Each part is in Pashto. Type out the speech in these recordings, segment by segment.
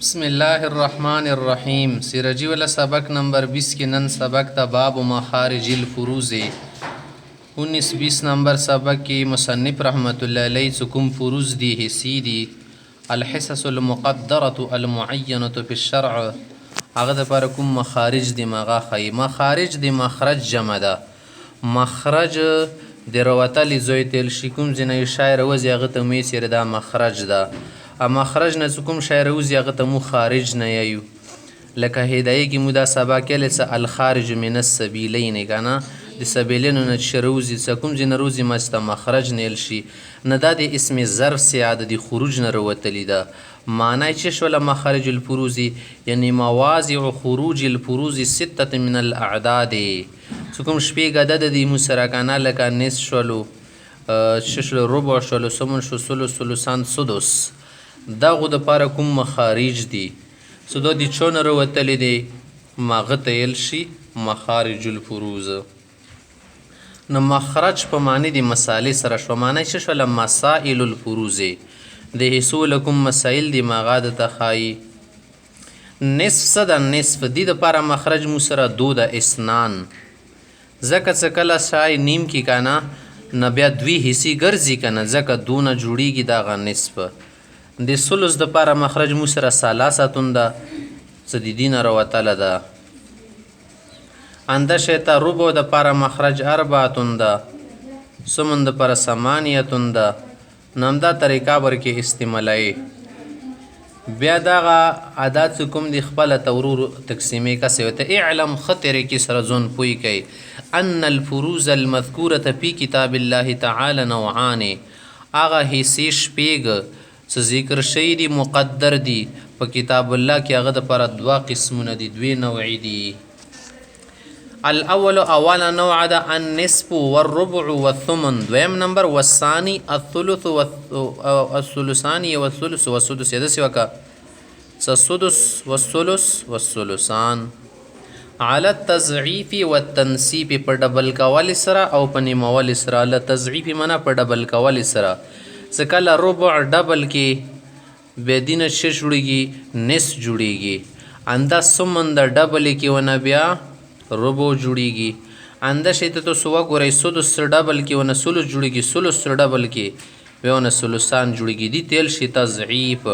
बिस्मिल्लाहिर्रहमानिर्रहीम। सिरजी वाला सबक नंबर 20 के नन सबक था बाब मखारिजिल फुरूज़। 19-20 नंबर सबक की मुसन्निफ़ रहमतुल्लाह अलैहि सुकुम फुरूज़ दी हिस्सी दी अलहिस्सुल मुक़द्दरतु अल मुअय्यनतु फ़ी शरअ आगा द पर कुम मखारिज दी मगा खई मखारिज दी मखरज जमा दा मखरज د روتل زوی تل شي کوم ځینې شاعر وزي هغه ته مې سره دا مخرج ده ا مخرج نه کوم شاعر وزي هغه ته مو خارج نه یو لکه هدايه کې مودا سبا کې لس الخارج من السبيلين کنه د سبیلین نه شروزي کوم ځینې روزي مست مخرج نه شي نه د اسم ظرف سیاده د خروج نه وروتلی ده معنی چې شول مخارج الفروز یعنی مواضع خروج الفروز سته من الاعداد کوم شپې غده د مسره کنه لکه نس شولو ششلو ربع شولو سمون شو سلو سلوسان سدس دغه د پاره کوم مخارج دي سدو دي چون وروتلی دي ماغه تل شي مخارج الفروز نو مخرج په معنی د مسالې سره شو معنی چې شول مسائل الفروز د حصول کوم مسائل دی ماغاد تخای نصف صد نصف دی د پاره مخرج مسره دو د اسنان زکه څکلا شای نیم کی کانا نبیا دوی حصی ګرځي کنه زکه دونه جوړیږي دا غ نصف د ثلث د پاره مخرج مسره ثلاثه دا سدیدین روتل دا اندشه تا ربع د پاره مخرج اربعه دا سمند پر ثمانیه دا نمدا طریقہ ورکې استعمالای بیا دغه عادت کوم د خپل تورور تقسیمې کا سوته اعلم خطر کې سره زون پوي کوي ان الفروز المذکوره فی کتاب الله تعالی نوعان اغه حصے شپېګ څه ذکر شي دی مقدر دی په کتاب الله کې هغه د پر دوا قسمونه دي دوی نوع دي الاول اولا نوع ده النصف والربع والثمن دویم نمبر والثاني الثلث والثلثان والثلث والسدس يدس وكا السدس والثلث والثلثان على التضعيف والتنصيب پر ډبل کول سره او پنی مول سره على التضعيف منا پر ډبل کول سره څکله ربع ډبل کې بدینه شش جوړیږي نص جوړیږي انده ثمن د ډبل کې ونه بیا ربو جوړیږي انده شیته تو سوا ګورای سدس ډبل کې ونه سلس جوړیږي سلس ډبل کې ونه سلسان جوړیږي دي تل شي تضعیف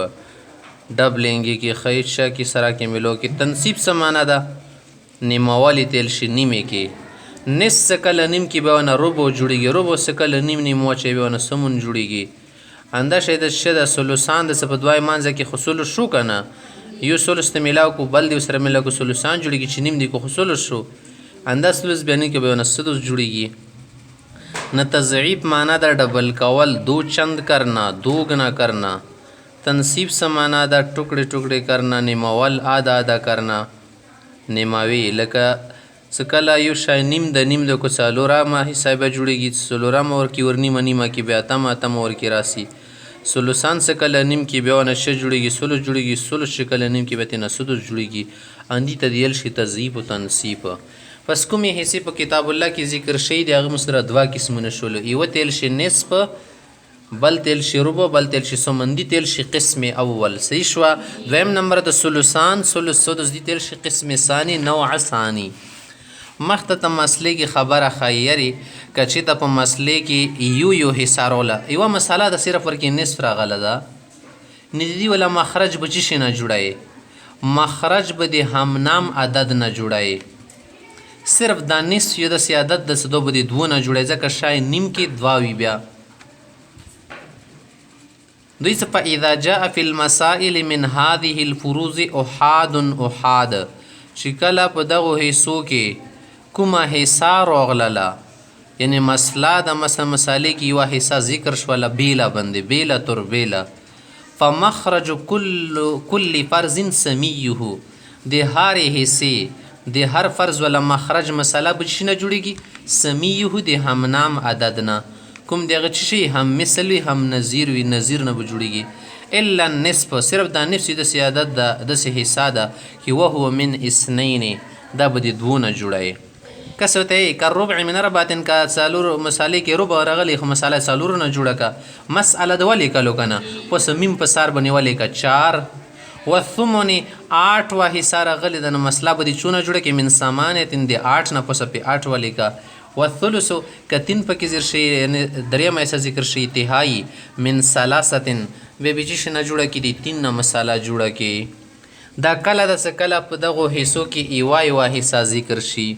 ډبلینګي کې خیشه کې سره کې ملو کې تنصیب سمانه ده نیموالی تل شي نیمه کې نص کله نیم کې به ونه ربو جوړیږي ربو سکله نیم نیمو چې به ونه سمون جوړیږي انده شیته شده سلسان د سپدوای مانځه کې خصول شو کنه یو سلس ته ملاو کو بل دی سره ملاو کو سلسان جوړیږي چې نیم دی کو خصول شو انده سلس بیان کې به ونه سدس جوړیږي نه تضعیف معنی دا ډبل کول دو چند کرنا دو گنا کرنا تنصیب سمانا دا ټوکړي ټوکړي کرنا نیمول آدا آدا کرنا نیماوی لکه سکلا یو شای نیم د نیم د کو سالورا ما حساب جوړیږي سالورا مور کی ورنی منی ما کی بیا تم اتم ور کی راسی سلسان سکل نیم کی بیان ش جوړیږي سلس جوړیږي سلس شکل نیم کی به نه سدس جوړیږي اندی تدیل شي تضعیف او تنصیب پس کومې حصے په کتاب الله کې ذکر شي د هغه مسره دوا قسمونه شول یو تل شي نصف بل تل شي ربع بل تل شي سمندی تل شي قسم اول صحیح شو دویم نمبر د سلسان سلس سدس دی تل شي قسم ثانی نوع ثانی مخته ته مسلې کې خبره خیری کچې ته په مسلې کې یو حصاروله یو مساله د صرف ورکې نصف راغله ده ندی ولا مخرج بچی شي نه جوړای مخرج به د همنام عدد نه جوړای صرف د نصف یو د سیادت د سدو به د دوه نه جوړای ځکه شای نیم کې دواوی بیا دوی څه اذا جاء في المسائل من هذه الفروض احاد احاد شکلا په دغه حصو کې کومه حصہ راغله یعنی مسله د مسالې کې یو حصہ ذکر شوله بیلا بندې بیلا تر بیلا فمخرج كل فرض سمیه د هر حصے د هر فرض ولا مخرج مسله بچنه جوړیږي سمیه د همنام عدد نه کوم دغه شی هم مثلی هم نظیر وی نظیر نه جوړیږي الا النصف صرف د نصف د سیادت د حصہ ده کی وهو من اثنين دا به د دوه نه جوړای کسوته کا ربع من رباتن کا سالور مسالې کې ربع راغلی خو مساله سالور نه جوړه کا مساله د ولې کلو کنه پس میم په سار بنی ولې کا 4 والثمن 8 वा हिस्सा राغلی ده نو مسله به دې چونه جوړه کې من ثمانیة د 8 نه پس په 8 ولیکا والثلث که 3 پکې زیر شي یعنی دریم حصہ ذکر شي تهایی من ثلاثه به بچ نه جوړه کې دي 3 نه مساله جوړه کې دا کله د کله په دغه حصو کې ایوای وا حصہ ذکر شي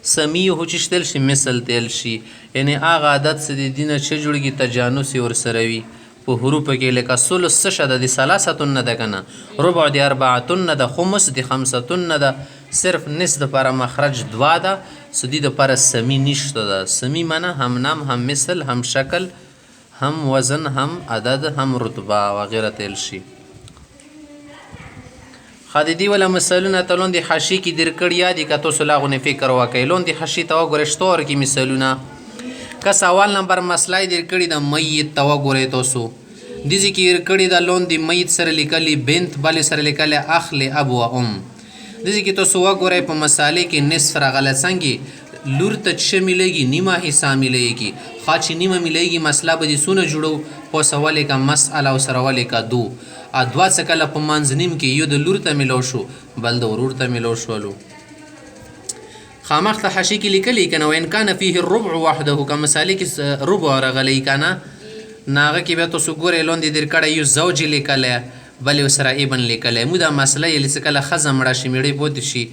سمی هو چشتل شي مثل تل شي یعنی هغه عادت څه د دینه چې جوړږي تجانس ور سره وي په حروف کې لکه ثلث شد د ثلاثه نه ده کنه ربع د 4 نه ده خمس د 5 نه ده صرف نس د پر مخرج 2 ده سدی د پر سمی نشته ده سمی معنی هم نام هم مثل هم شکل هم وزن هم عدد هم رتبه وغیره تل شي خادی ولا مثالونه تلون دی حاشی کی درکړ یادی کا تو سلاغونه فکر وکای لون دی حاشی تو ګرشتور کی مثالونه کا سوال نمبر مسله درکړی د میت تو ګورې توسو دیږي کی درکړی د لون دی میت سره لیکلی بنت بل سره لیکلی اخل ابو و ام دیږي کی توسو ګورې په مسالې کې نصف راغله څنګه لور ته چې ملېږي نیمه حصہ ملېږي خاص نیمه ملېږي مسله به دې سونه جوړو په سوال کا مساله او سره ول کا دو ادوا څکله په منځنیم کې یو د لور ته ملو شو بل د ورور ته ملو شولو خامخ ته حشی کې لیکلی کنه وان کان فيه الربع وحده کما مثال کې ربع راغلی کنه ناغه کې به تاسو ګورې لوندې در کړه یو زوج لیکله بل سره ابن لیکله مو دا مسله یې لسکله خزم را شي میړې بوت شي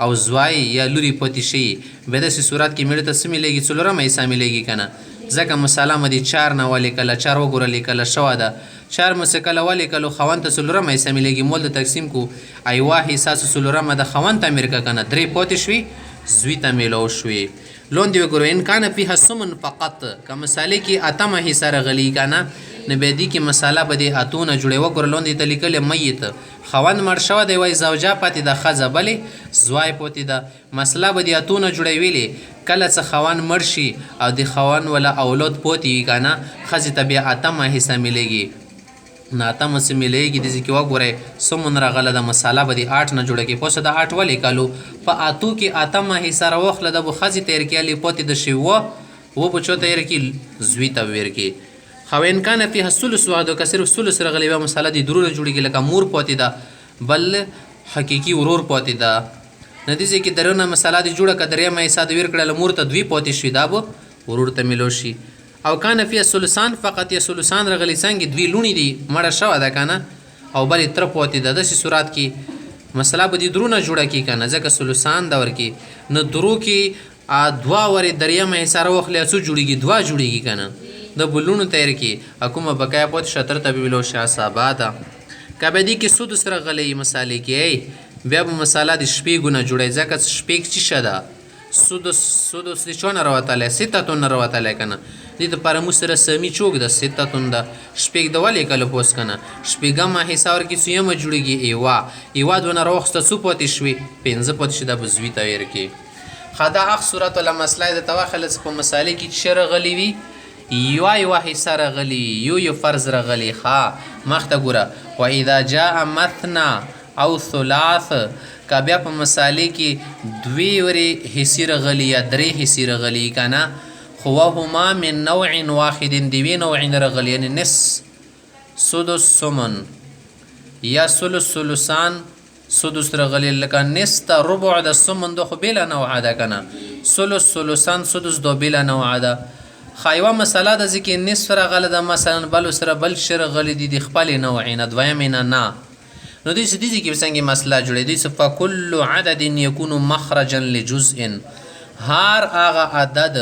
او زوای یا لوري پوت شي به د صورت کې میړه ته سمې لګي څلورم یې سمې لګي کنه ځکه مساله مدي 4 نه ولې کله 4 وګوره لیکله شو ده 4 مسکله ولې کله خوان ته څلورم یې سمې لګي مول د تقسیم کو ایوا حصہ څلورم د خوان ته امریکا کنه درې پوت شوي زوی ته ملو شوي لون دی وګورو ان کان فيها سمن فقط که مساله کې اتمه حصہ رغلی کنه نبیدی کې مساله بده اتونه جوړه وګور لون دی تلیکل میت خوان مر شو دی وای زوجا پاتې د خزه بلې زوای پوتې د مسله بده اتونه جوړه ویلې کله څه خوان مرشي او د خوان ولا اولاد پوتې کنه خزه طبيعه اتمه حصہ ملېږي ناتمه سه ملېږي د ځکه وګوره سمون راغله د مساله بده 8 نه جوړه کې پوسه د 8 ولې کالو په اتو کې اتمه حصہ راوخله د خزه تیر کې لې پوتې د شی و بچو تیر کې زوی ته ور کې خوین کان فيها الثلث وعده کثر الثلث رغلی و مساله دی درونه جوړیږي لکه مور پوتې ده بل حقيقي ورور پوتې ده ندیزه کې درونه مساله دی جوړه کدرې مې ساده ور کړل مور ته دوی پوتې شي دا به ورور ته ملو شي او کان فيها الثلثان فقط الثلثان رغلی څنګه دوی لونی دي مړه شو ده کنه او بل تر پوتې ده د صورت کې مساله به دی درونه جوړه کی کنه ځکه ثلثان دور کې نه درو کې دوا ور دریم یې سره وخلې څو جوړیږي دوا جوړیږي کنه د بلونو تیر کې حکومت بقایا پوت شطر تبیلو شاسابا ده کبدی کې سود سره غلې مسالې کې بیا په مساله د شپې ګونه جوړای ځکه شپې چې شدا سود سچونه راوتاله ستاتون راوتاله کنه دې د پر مسره سمی چوک د ستاتون د شپې د ولې کله پوس کنه شپې ما حساب کې سیم جوړیږي ایوا دونه راوخسته سو پوت شوي 15 پوت شدا بزوی تایر کې خدا اخ صورت ولا مسله د توخل په مسالې کې شر غلی وی یو حصہ رغلی یو فرض رغلی خا مخته ګوره و اذا جاء مثنا او ثلاث کبیا په مسالې کې دوی وری حصہ رغلی یا درې حصہ رغلی کنه خو هما من نوع واحد دی نوع رغلی یعنی نص سدس سمن یا ثلث ثلثان سدس رغلی لکه نص تا ربع د سمن دو خو بلا نوع ده کنه ثلث ثلثان سدس دو بلا نوع ده خایوا مساله د ځکه نصف رغله د مثلا بل سره بل شر غلی دي خپل نوعین دویم نه نو دې سدي کې څنګه مسله جوړې دي صفه کل عدد يكون مخرجا لجزء هر هغه عدد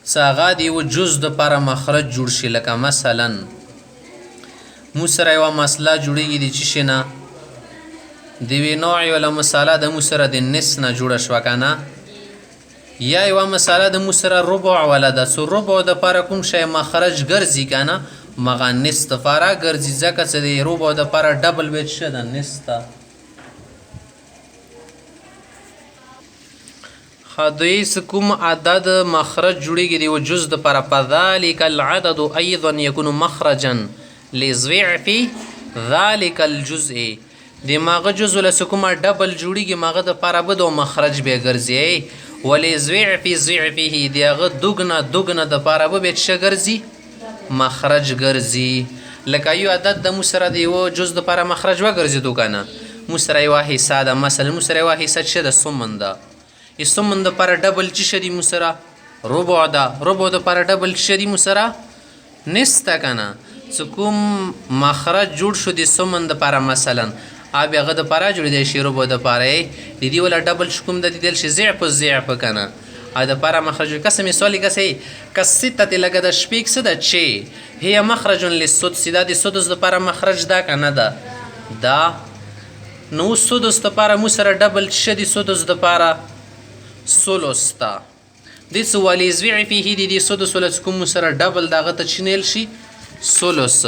څنګه دی و جز د پر مخرج جوړ شي لکه مثلا مو سره یو مسله جوړیږي د چی شنه دی وی نوع ولا مساله د مو سره د نس نه جوړه شو کنه یا یو مساله د مسره ربع ولا د سو ربع د پر کوم شی مخرج ګرځي کنه مغنس د فارا ګرځي ځکه چې د ربع د پر ډبل بیت شه د نستا خدایس کوم عدد مخرج جوړیږي دی و جز د پر فذلک العدد ايضا يكون مخرجا لضعف ذلك الجزء دماغ جز له کوم ډبل جوړیږي ماغه د پر بده مخرج به ګرځي ولی ضعف ضعفه دیغه دوګنا د پاره به بیت شګرزي مخرج ګرځي لکه یو عدد د مو سره د یوه جز دپاره مخرج وګرځېدو که نه مو سره یوه حصه ده مثلا مو سره یوه حصه چې د سمن ده سمن دپاره ډبل چې دي مو سره ربع ده ربع دپاره ډبل چې دي مو سره نصف ده که نه چې کوم مخرج جوړ شو د سمن دپاره مثلا اب هغه دپاره جوړېدی شي ربع دپاره یې د دې وله ډبل چې کوم ده دیدل شي ضعف ضعف که نه دپاره مخرج کسه مثال کسه کستة لکه د شپږ څه ده چې هي مخرج للسدس دا د سدس دپاره مخرج ده که نه ده دا نو سدس دپاره مو سره ډبل چې د سدس دپاره ثلث ده دې څه والیزوع فیه د دې سدس وله چې کوم مو سره ډبل د هغه ته چې نیل شي ثلث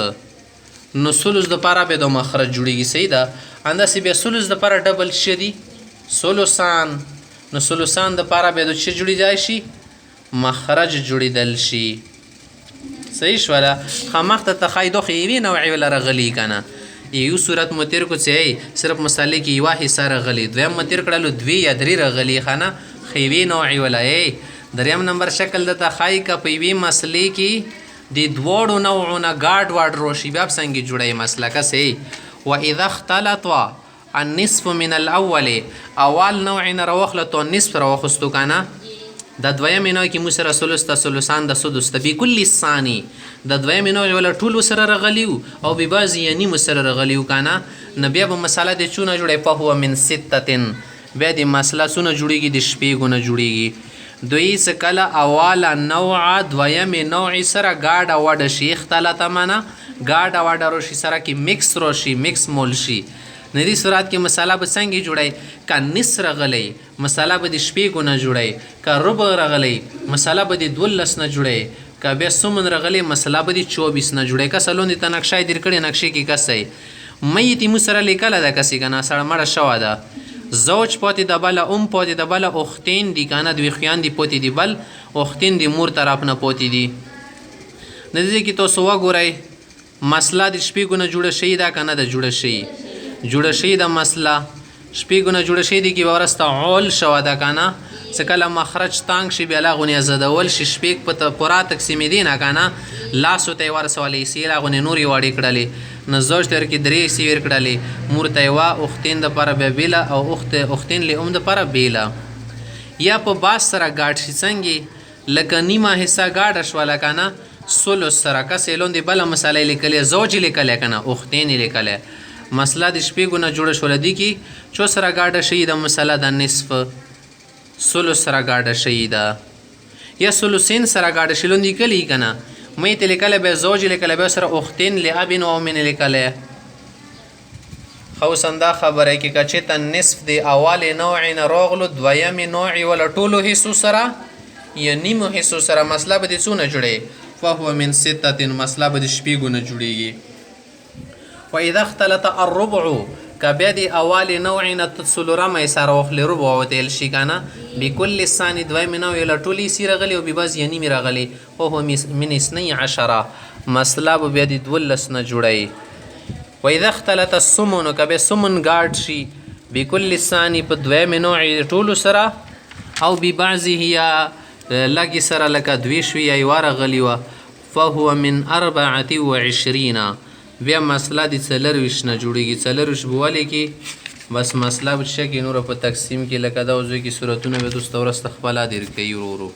نو ثلث دپاره بیا د مخرج جوړېږي صحیح ده همداسې بیا ثلث دپاره ډبل چې دي ثلثان نو ثلثان دپاره بیا د څه جوړېدای شي مخرج جوړېدل شي صحیح شوله ښه مخته ته ښایي دا خو یوې نوعې وله راغلي که نه یو صورت مو تېر کړو چې صرف مسالې کې یوه حصه راغلي دویم مو تېر کړلو دوې یا درې راغلي ښه نه ښه یوې نوعې وله دریم نمبر شکل درته ښایي که په یوې مسلې کې د دواړو نوعونه ګاډ واډ راشي بیا به څنګه جوړوي مسله کسې واذا اختلط النصف من الاول اول نوع نه راواخلطو نصف راواخستو که نه د دویمې نوع کې مو سره ثلث ته ثلثان د سدس ته بکل الثاني د دویمې نوع وله ټول ورسره راغلي وو او ببعض یعنی ورسره راغلي وو که نه نو بیا به مسله د څونه جوړوي فهو من ستة بیا د مسله څونه جوړېږي د شپږو نه جوړېږي دوی څه کله اوله نوعه دویمې نوع سره ګاډه واډه شي اختلطه معنا ګاډه واډه راشي سره کې مکس راشي مکس مول شي نو دې صورت کې مسله به څنګه جوړی که نصف راغلی مسله به د شپږو نه جوړی که ربع راغلی مسله به د 12 نه جوړی که بیا سمن راغلی مسله به د 24 نه جوړی کسه لاندې ته نقشه یې در کړې نقشې کې کسه میت یې مو سره لیکله ده کسې که نه سړه مړه شوه ده زوج پاتې د بله پاتې د بله اختین دي که نه دوی خویندې پاتې دي بل اختین د مور طرف نه پاتې دي نو دې کې تاسو وګورئ مسله د شپږو نه جوړه شوې ده که نه ده جوړه شوې ده مسله شپږو نه جوړه شوې دي کې به وروسته عول شوه ده که نه څه کله مخرج تانګ شي بیا هغونې ازادول شي شپږ په پوره تقسیمېدي نه که نه لاسو ته یې ورسولې حصې هغونې نورې وړې کړلې نو زوج ته ورکې 3 حصې ورکړلې مور ته یوه اختین دپاره بیا بیله او اختین له دپاره بیله یا په باز سره ګاډ شي څنګې لکه نیمه حصه ګاډه شوه لکه نه ثلث سره کس یې لاندې بله مسله یې لیکلې زوج یې لیکلی که نه اختین یې لیکلی مسله د شپږو نه جوړه شوله دي کې چو سره ګاډه شوي ده مسله د نصف ثلث سره ګاډه شوي ده یا ثلثین سره ګاډه شي لاندې لیکلي که نه مې ته لیکلی بیا زوج لیکلی بیا سره اختین لابن و امین لیکلی ښه اوس همدا خبره کې که چېرته نصف د اولې نوع نه راغلو دویمې نوع وله ټولو حصو سره یا نیمو حصو سره مسله به د څونه جوړوي فهو من ستة مسله به د شپږو نه جوړېږي واذا اختلط الربع که بیا د اولې نوع نه څلورمه یې سره واخلې ربع وتیل شي که نه بکل الثاني دویمې نوع له ټولې حصې راغلي او ببعض یا نیمې راغلي فهو من 12 مسله به بیا د 12 نه جوړوي واذا اختلط السمن که بیا سمن ګاډ شي بکل الثاني په دویمې نوع ټولو سره او ببعضه یا لږې سره لکه دوی شوي یا یوه راغلي وه فهو من 24 بیا مسله د 24 نه جوړېږي 24 به ولې کې بس مسله به څه کې نوره په تقسیم کې لکه دا وځو کې صورتونه به دوسته ورسته خپله در کوي ورو